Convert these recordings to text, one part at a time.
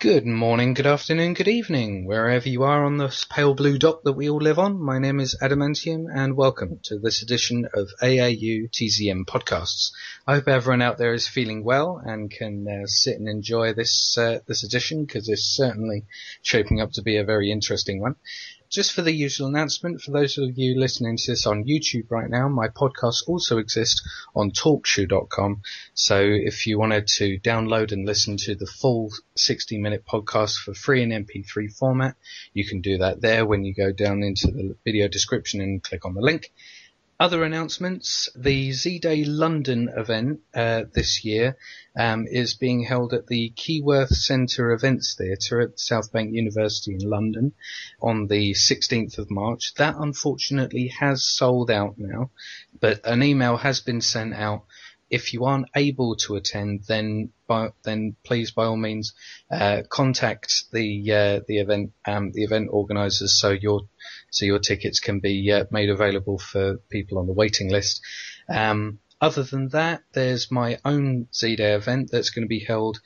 Good morning, good afternoon, good evening, wherever you are on this pale blue dot that we all live on. My name is Adamantium, and welcome to this edition of AAU TZM podcasts. I hope everyone out there is feeling well and can sit and enjoy this edition, because it's certainly shaping up to be a very interesting one. Just for the usual announcement, for those of you listening to this on YouTube right now, my podcast also exists on talkshoe.com. So if you wanted to download and listen to the full 60-minute podcast for free in MP3 format, you can do that there when you go down into the video description and click on the link. Other announcements: the Z-Day London event this year is being held at the Keyworth Centre Events Theatre at South Bank University in London on the 16th of March. That unfortunately has sold out now, but an email has been sent out. If you aren't able to attend, then please by all means contact the event organisers so your tickets can be made available for people on the waiting list. Other than that, there's my own Z-Day event that's going to be held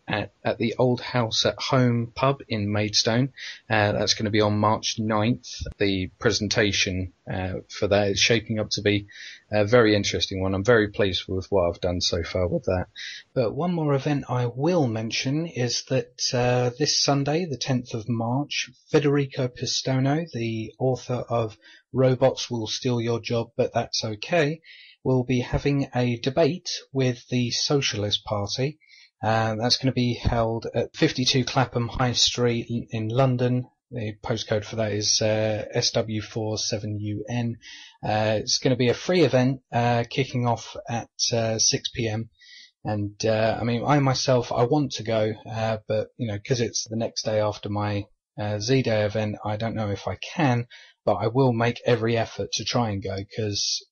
at the Old House at Home pub in Maidstone. That's going to be on March 9th. The presentation for that is shaping up to be a very interesting one. I'm very pleased with what I've done so far with that. But one more event I will mention is that this Sunday, the 10th of March, Federico Pistono, the author of Robots Will Steal Your Job, But That's Okay, will be having a debate with the Socialist Party. That's going to be held at 52 Clapham High Street in London. The postcode for that is SW47UN. It's going to be a free event kicking off at 6 p.m. And I myself, I want to go, but because it's the next day after my Z-Day event, I don't know if I can, but I will make every effort to try and go, because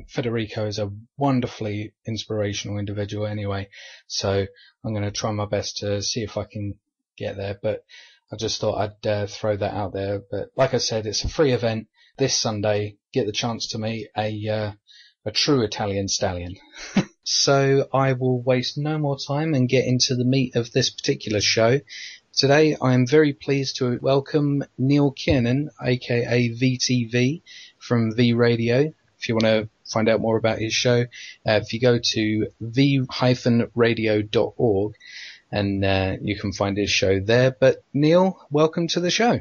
Federico is a wonderfully inspirational individual anyway, so I'm going to try my best to see if I can get there, but I just thought I'd throw that out there. But like I said, it's a free event this Sunday. Get the chance to meet a true Italian stallion. So I will waste no more time and get into the meat of this particular show. Today I am very pleased to welcome Neil Kiernan, AKA VTV, from V Radio. If you want to find out more about his show, if you go to v-radio.org, and you can find his show there. But Neil, welcome to the show.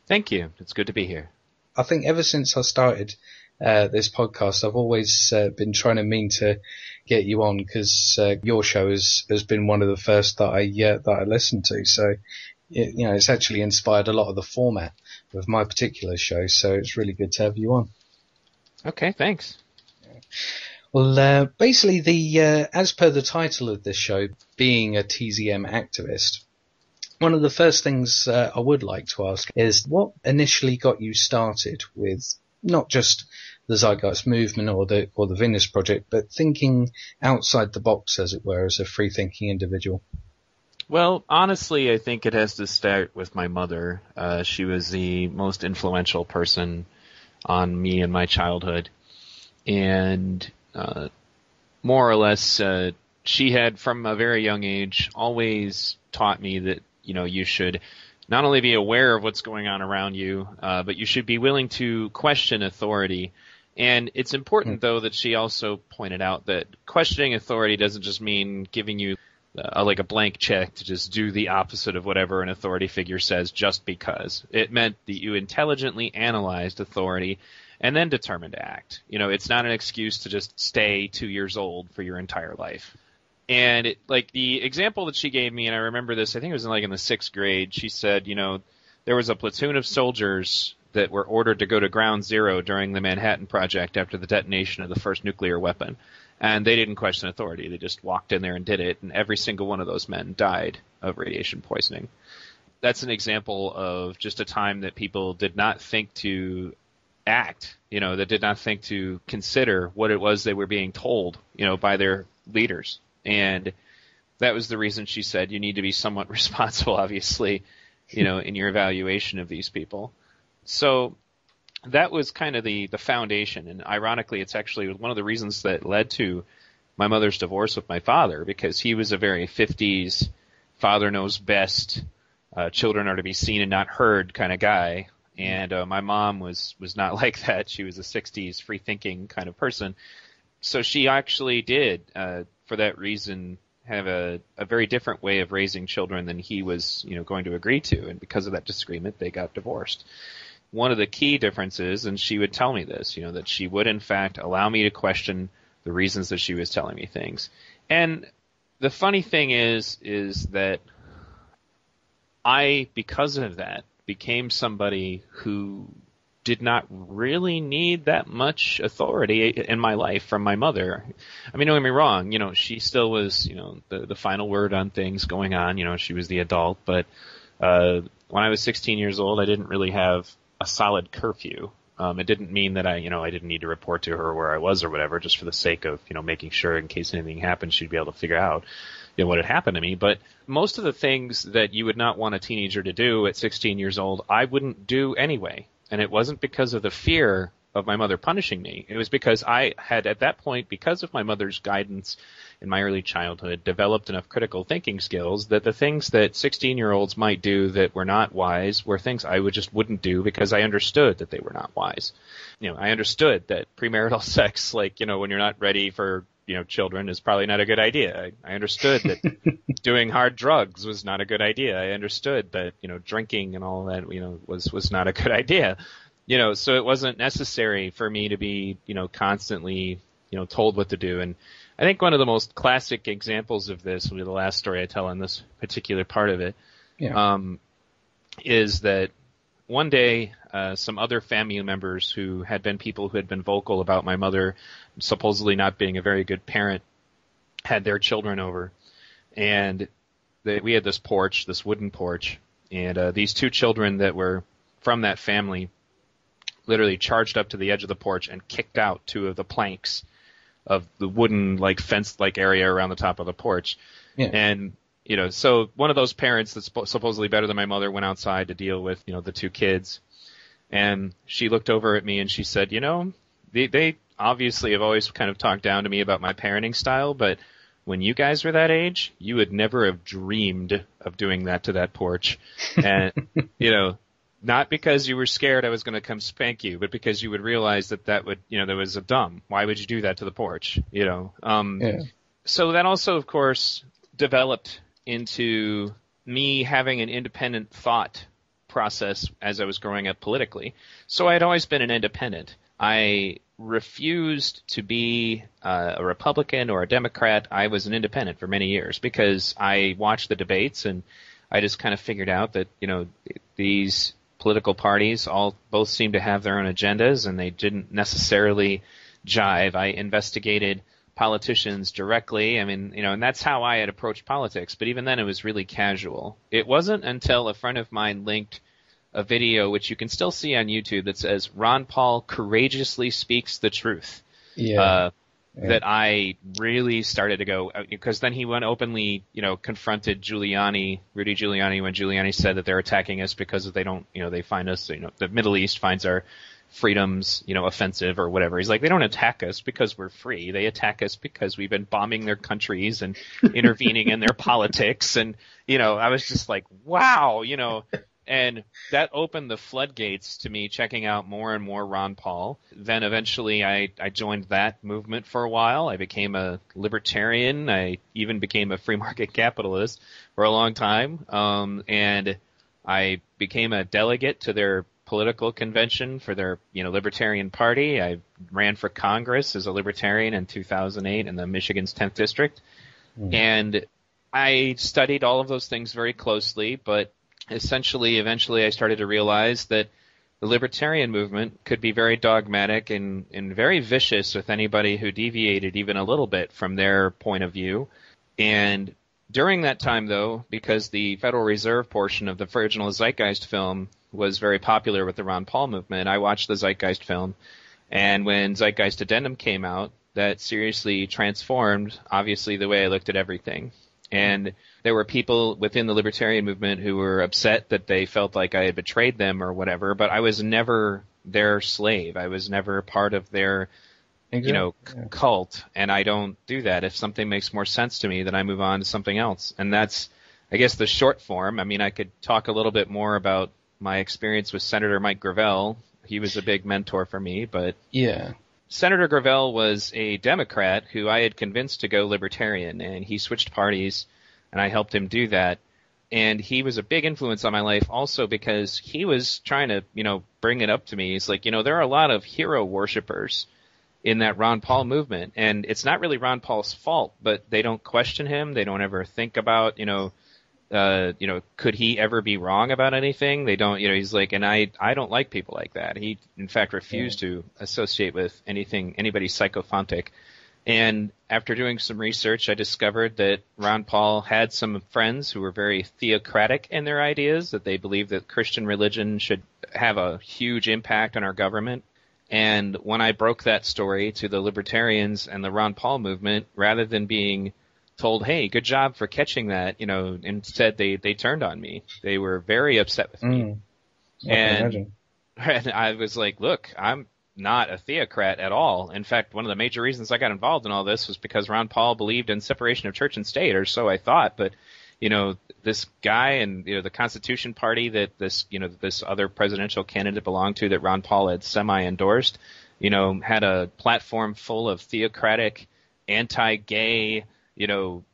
Thank you. It's good to be here. I think ever since I started this podcast, I've always been trying to get you on, because your show has been one of the first that I listened to. So it's actually inspired a lot of the format of my particular show. So it's really good to have you on. Okay, thanks. Well, basically, as per the title of this show, being a TZM activist, one of the first things I would like to ask is what initially got you started with not just the Zeitgeist movement or the Venus Project, but thinking outside the box, as it were, as a free-thinking individual? Well, honestly, I think it has to start with my mother. She was the most influential person on me in my childhood, and more or less she had from a very young age always taught me that you should not only be aware of what's going on around you, but you should be willing to question authority. And it's important, though, that she also pointed out that questioning authority doesn't just mean giving you like a blank check to just do the opposite of whatever an authority figure says just because. It meant that you intelligently analyzed authority and then determined to act. It's not an excuse to just stay 2 years old for your entire life. And the example that she gave me, and I remember this, I think it was in the 6th grade, she said, there was a platoon of soldiers that were ordered to go to ground zero during the Manhattan Project after the detonation of the first nuclear weapon. And they didn't question authority. They just walked in there and did it, and every single one of those men died of radiation poisoning. That's an example of just a time that people did not think to act, that did not think to consider what it was they were being told, by their leaders. And that was the reason she said you need to be somewhat responsible, obviously, in your evaluation of these people. So that was kind of the foundation. And ironically, it's actually one of the reasons that led to my mother's divorce with my father, because he was a very 50s father knows best, children are to be seen and not heard kind of guy. And my mom was not like that. She was a 60s free-thinking kind of person. So she actually did, for that reason, have a very different way of raising children than he was, going to agree to. And because of that disagreement, they got divorced. One of the key differences, and she would tell me this, that she would in fact allow me to question the reasons that she was telling me things. And the funny thing is that I, because of that, became somebody who did not really need that much authority in my life from my mother. I mean, don't get me wrong, she still was, the final word on things going on, she was the adult, but when I was 16 years old, I didn't really have a solid curfew. It didn't mean that I didn't need to report to her where I was or whatever, just for the sake of, making sure in case anything happened, she'd be able to figure out, what had happened to me. But most of the things that you would not want a teenager to do at 16 years old, I wouldn't do anyway. And it wasn't because of the fear of my mother punishing me. It was because I had, at that point, because of my mother's guidance in my early childhood, developed enough critical thinking skills that the things that 16-year-olds might do that were not wise were things I wouldn't do because I understood that they were not wise. I understood that premarital sex, when you're not ready for, children is probably not a good idea. I understood that doing hard drugs was not a good idea. I understood that, drinking and all that, was not a good idea. So it wasn't necessary for me to be, constantly, told what to do. And I think one of the most classic examples of this will be the last story I tell in this particular part of it, is that one day some other family members who had been people who had been vocal about my mother supposedly not being a very good parent had their children over. And we had this porch, this wooden porch, and these two children that were from that family literally charged up to the edge of the porch and kicked out two of the planks of the wooden, fence-like area around the top of the porch. Yeah. And, so one of those parents that's supposedly better than my mother went outside to deal with, the two kids. And she looked over at me and she said, they obviously have always kind of talked down to me about my parenting style, but when you guys were that age, you would never have dreamed of doing that to that porch. And, not because you were scared I was going to come spank you, but because you would realize that would, that was a dumb. Why would you do that to the porch? So that also, of course, developed into me having an independent thought process as I was growing up politically. So I had always been an independent. I refused to be a Republican or a Democrat. I was an independent for many years because I watched the debates and I just kind of figured out that, these political parties both seemed to have their own agendas and they didn't necessarily jive. I investigated politicians directly. I mean, and that's how I had approached politics. But even then, it was really casual. It wasn't until a friend of mine linked a video, which you can still see on YouTube, that says Ron Paul courageously speaks the truth. That I really started to go, because then he went openly, confronted Rudy Giuliani, when Giuliani said that they're attacking us because they don't, they find us, the Middle East finds our freedoms, offensive or whatever. He's like, they don't attack us because we're free. They attack us because we've been bombing their countries and intervening in their politics. And, I was just like, wow, and that opened the floodgates to me checking out more and more Ron Paul. Then eventually I joined that movement for a while. I became a libertarian. I even became a free market capitalist for a long time. And I became a delegate to their political convention for their, Libertarian Party. I ran for Congress as a Libertarian in 2008 in the Michigan's 10th District. And I studied all of those things very closely, but eventually I started to realize that the libertarian movement could be very dogmatic and very vicious with anybody who deviated even a little bit from their point of view. And during that time, though, because the Federal Reserve portion of the original Zeitgeist film was very popular with the Ron Paul movement, I watched the Zeitgeist film. And when Zeitgeist Addendum came out, that seriously transformed, obviously, the way I looked at everything. And there were people within the libertarian movement who were upset that they felt like I had betrayed them or whatever, but I was never their slave. I was never part of their, cult, and I don't do that. If something makes more sense to me, then I move on to something else. And that's, I guess the short form, I mean, I could talk a little bit more about my experience with Senator Mike Gravel. He was a big mentor for me, but Yeah. Senator Gravel was a Democrat who I had convinced to go libertarian, and he switched parties, and I helped him do that. And he was a big influence on my life also because he was trying to, bring it up to me. He's like, there are a lot of hero worshipers in that Ron Paul movement, and it's not really Ron Paul's fault, but they don't question him. They don't ever think about, could he ever be wrong about anything? They don't, he's like, and I don't like people like that. He, in fact, refused to associate with anybody psychophonic. And after doing some research, I discovered that Ron Paul had some friends who were very theocratic in their ideas, that they believed that Christian religion should have a huge impact on our government. And when I broke that story to the libertarians and the Ron Paul movement, rather than being told, hey, good job for catching that, instead they turned on me. They were very upset with me. And I was like, look, I'm not a theocrat at all. In fact, one of the major reasons I got involved in all this was because Ron Paul believed in separation of church and state, or so I thought. But, this guy and, the Constitution Party that this other presidential candidate belonged to that Ron Paul had semi-endorsed, had a platform full of theocratic, anti-gay,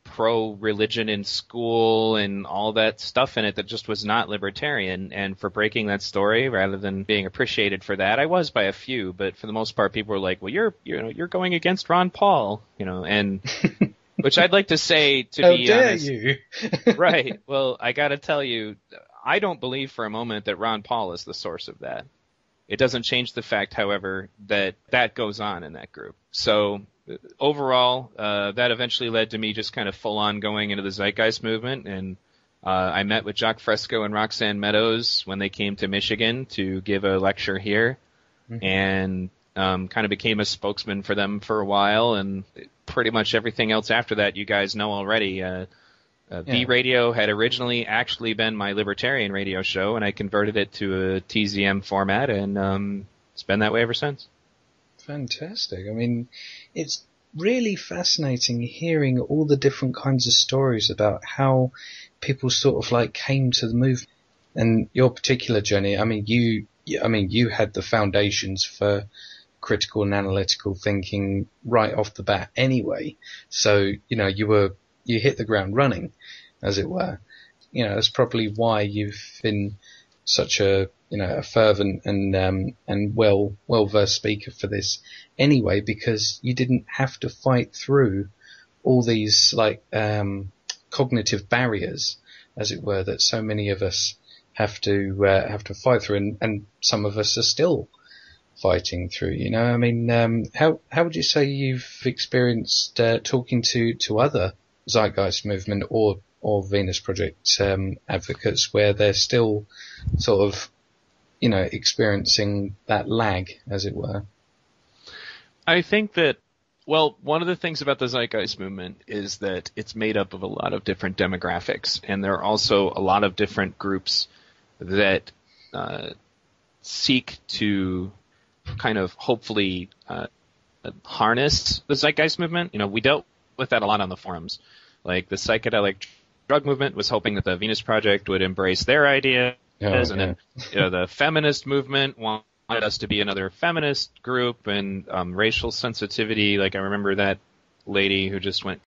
pro-religion in school and all that stuff in it that just was not libertarian. And for breaking that story, rather than being appreciated for that, I was by a few, but for the most part, people were like, well, you're going against Ron Paul, and which I'd like to say, to How be dare honest. you? Right. Well, I got to tell you, I don't believe for a moment that Ron Paul is the source of that. It doesn't change the fact, however, that that goes on in that group. So overall, that eventually led to me just kind of full on going into the Zeitgeist movement. And I met with Jacques Fresco and Roxanne Meadows when they came to Michigan to give a lecture here, and kind of became a spokesman for them for a while. And pretty much everything else after that, you guys know already. The radio had originally actually been my libertarian radio show, and I converted it to a TZM format, and it's been that way ever since. Fantastic. I mean, it's really fascinating hearing all the different kinds of stories about how people sort of like came to the movement. And your particular journey, I mean, you had the foundations for critical and analytical thinking right off the bat anyway. So, you hit the ground running, as it were. That's probably why you've been such a fervent and well-versed speaker for this anyway, because you didn't have to fight through all these cognitive barriers, as it were, that so many of us have to fight through, and some of us are still fighting through. I mean, how would you say you've experienced talking to other Zeitgeist movement or Venus Project advocates, where they're still sort of experiencing that lag, as it were? I think that, well, one of the things about the Zeitgeist movement is that it's made up of a lot of different demographics, and there are also a lot of different groups that seek to kind of hopefully harness the Zeitgeist movement. We dealt with that a lot on the forums. Like the psychedelic drug movement was hoping that the Venus Project would embrace their ideas, then the feminist movement wanted us to be another feminist group, and racial sensitivity. Like I remember that lady who just went